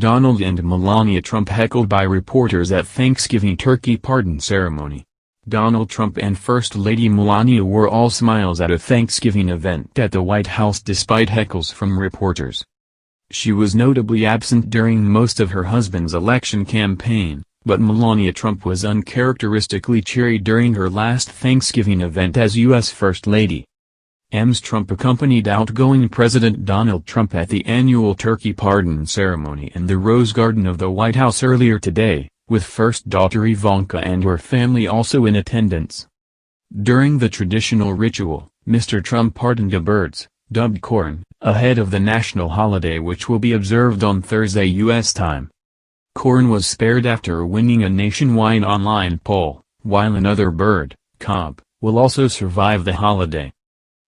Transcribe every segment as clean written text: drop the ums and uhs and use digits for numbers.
Donald and Melania Trump heckled by reporters at Thanksgiving turkey pardon ceremony. Donald Trump and First Lady Melania were all smiles at a Thanksgiving event at the White House despite heckles from reporters. She was notably absent during most of her husband's election campaign, but Melania Trump was uncharacteristically cheery during her last Thanksgiving event as U.S. First Lady. Ms. Trump accompanied outgoing President Donald Trump at the annual turkey pardon ceremony in the Rose Garden of the White House earlier today, with first daughter Ivanka and her family also in attendance. During the traditional ritual, Mr. Trump pardoned a birds, dubbed corn, ahead of the national holiday which will be observed on Thursday U.S. time. Corn was spared after winning a nationwide online poll, while another bird, cob, will also survive the holiday.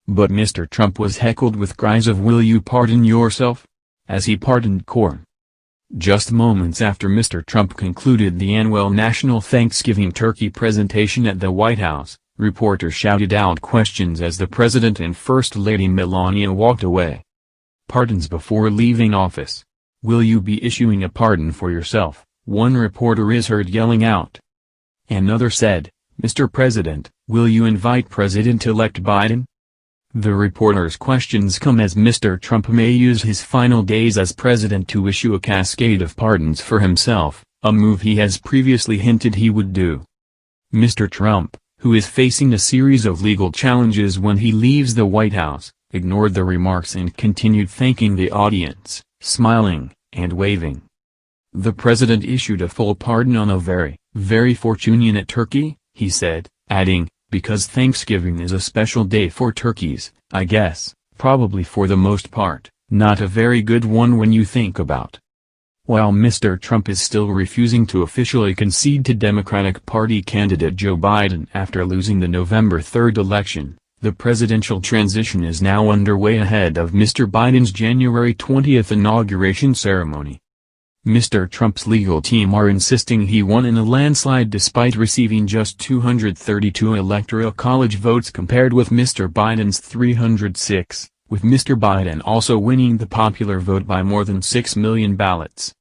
But Mr. Trump was heckled with cries of "Will you pardon yourself?" as he pardoned corn. Just moments after Mr. Trump concluded the annual National Thanksgiving Turkey presentation at the White House, reporters shouted out questions as the President and First Lady Melania walked away. Pardons before leaving office. "Will you be issuing a pardon for yourself?" one reporter is heard yelling out. Another said, "Mr. President, will you invite President-elect Biden?" The reporter's questions come as Mr. Trump may use his final days as president to issue a cascade of pardons for himself, a move he has previously hinted he would do. Mr. Trump, who is facing a series of legal challenges when he leaves the White House, ignored the remarks and continued thanking the audience, smiling, and waving. The president issued a full pardon on a very fortunate turkey, he said, adding, "Because Thanksgiving is a special day for turkeys, I guess, probably for the most part, not a very good one when you think about." While Mr. Trump is still refusing to officially concede to Democratic Party candidate Joe Biden after losing the November 3rd election, the presidential transition is now underway ahead of Mr. Biden's January 20th inauguration ceremony. Mr. Trump's legal team are insisting he won in a landslide despite receiving just 232 electoral college votes compared with Mr. Biden's 306, with Mr. Biden also winning the popular vote by more than 6 million ballots.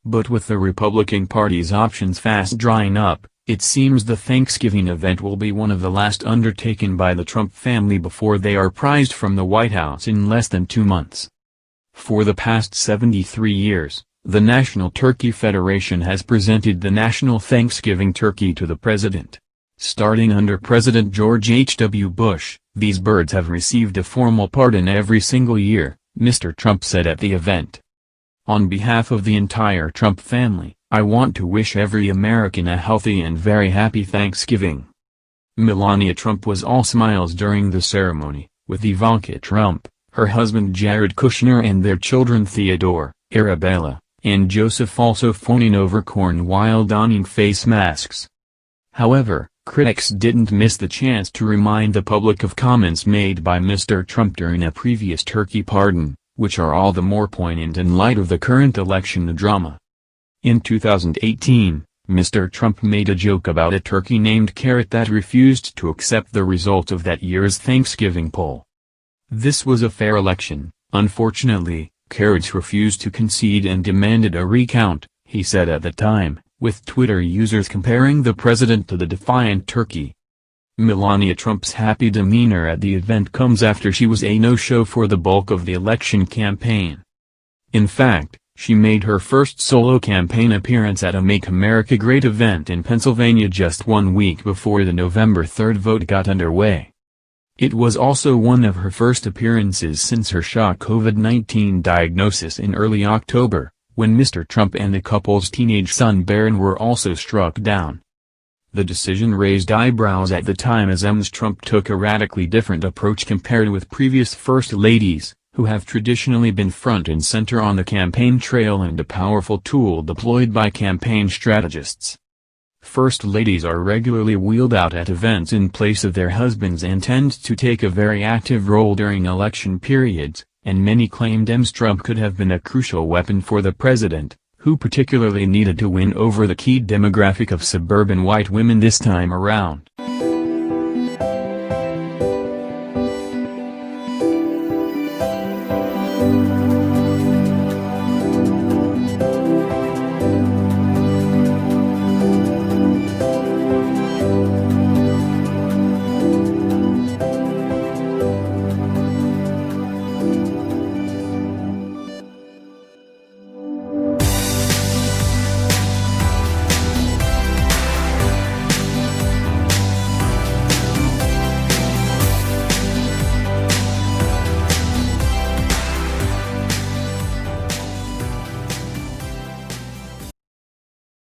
But with the Republican Party's options fast drying up, it seems the Thanksgiving event will be one of the last undertaken by the Trump family before they are prized from the White House in less than 2 months. For the past 73 years, the National Turkey Federation has presented the National Thanksgiving Turkey to the president. Starting under President George H.W. Bush, these birds have received a formal pardon every single year, Mr. Trump said at the event. "On behalf of the entire Trump family, I want to wish every American a healthy and very happy Thanksgiving." Melania Trump was all smiles during the ceremony, with Ivanka Trump, her husband Jared Kushner and their children Theodore, Arabella, and Joseph also phoning over corn while donning face masks. However, critics didn't miss the chance to remind the public of comments made by Mr. Trump during a previous turkey pardon, which are all the more poignant in light of the current election drama. In 2018, Mr. Trump made a joke about a turkey named Carrot that refused to accept the result of that year's Thanksgiving poll. "This was a fair election, unfortunately. Carrots refused to concede and demanded a recount," he said at the time, with Twitter users comparing the president to the defiant turkey. Melania Trump's happy demeanor at the event comes after she was a no-show for the bulk of the election campaign. In fact, she made her first solo campaign appearance at a Make America Great event in Pennsylvania just 1 week before the November 3rd vote got underway. It was also one of her first appearances since her shock COVID-19 diagnosis in early October, when Mr. Trump and the couple's teenage son Barron were also struck down. The decision raised eyebrows at the time as Ms. Trump took a radically different approach compared with previous First Ladies, who have traditionally been front and center on the campaign trail and a powerful tool deployed by campaign strategists. First Ladies are regularly wheeled out at events in place of their husbands and tend to take a very active role during election periods, and many claimed Ms. Trump could have been a crucial weapon for the president, who particularly needed to win over the key demographic of suburban white women this time around.